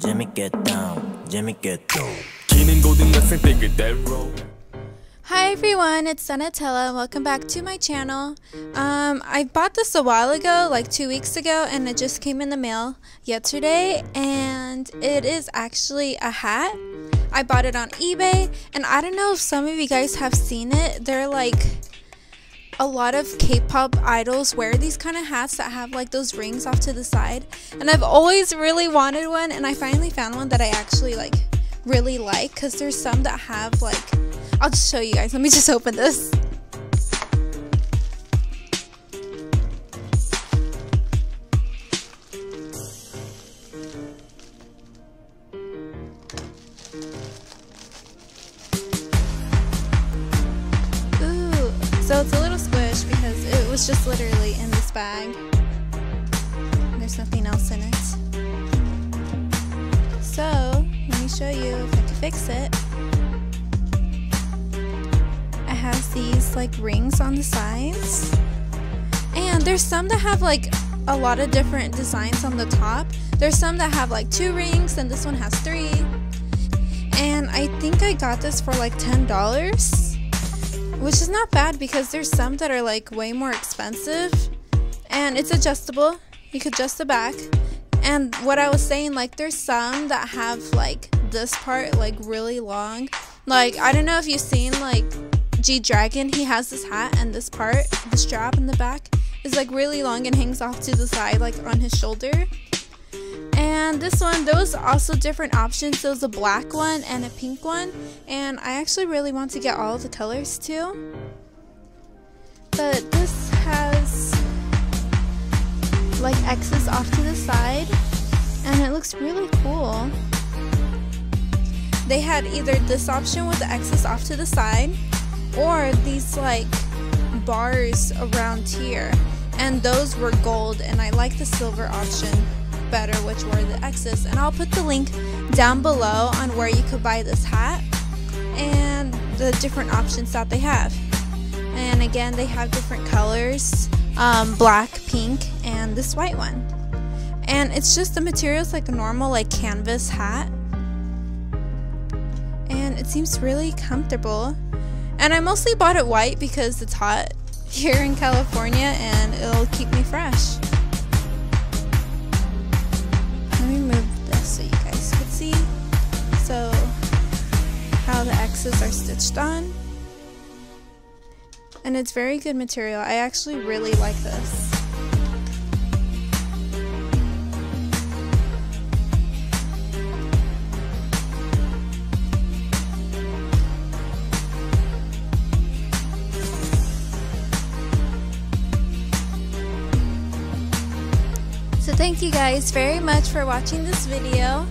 Hi everyone, it's Donatella and welcome back to my channel. I bought this a while ago, like 2 weeks ago, and it just came in the mail yesterday, and it is actually a hat. I bought it on eBay, and I don't know if some of you guys have seen it. They're like a lot of K-pop idols wear these kind of hats that have like those rings off to the side, and I've always really wanted one, and I finally found one that I actually really like, because there's some that have like, I'll just show you guys. Let me just open this. Ooh, so it's a little squish because it was just literally in this bag. There's nothing else in it. So, let me show you if I can fix it. Has these like rings on the sides, and there's some that have like a lot of different designs on the top. There's some that have like 2 rings, and this one has 3, and I think I got this for like $10, which is not bad because there's some that are like way more expensive, and it's adjustable. You could adjust the back, and what I was saying, like there's some that have like this part like really long. Like I don't know if you've seen like Gdragon, he has this hat, and this part, the strap in the back, is like really long and hangs off to the side like on his shoulder. And this one, those are also different options. There's a black one and a pink one, and I actually really want to get all of the colors too. But this has like X's off to the side, and it looks really cool. They had either this option with the X's off to the side, or these like bars around here, and those were gold, and I like the silver option better, which were the X's. And I'll put the link down below on where you could buy this hat and the different options that they have. And again, they have different colors, black, pink, and this white one. And it's just, the material's like a normal like canvas hat, and it seems really comfortable. And I mostly bought it white because it's hot here in California and it'll keep me fresh. Let me move this so you guys can see. So, how the X's are stitched on. And it's very good material. I actually really like this. So thank you guys very much for watching this video,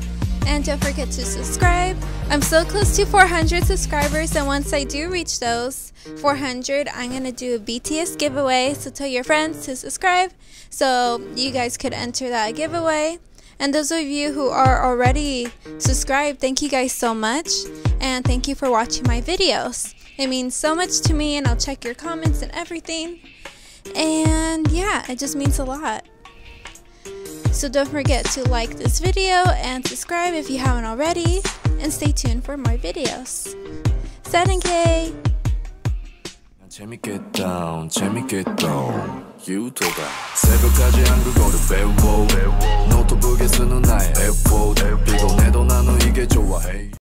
and don't forget to subscribe. I'm so close to 400 subscribers, and once I do reach those 400, I'm gonna do a BTS giveaway. So tell your friends to subscribe so you guys could enter that giveaway. And those of you who are already subscribed, thank you guys so much, and thank you for watching my videos. It means so much to me, and I'll check your comments and everything, and yeah, it just means a lot. So don't forget to like this video and subscribe if you haven't already, and stay tuned for more videos. 사랑해. 재밌겠다 유튜브 새벽까지 한국어를 배워 노트북에 쓰는 나의 F4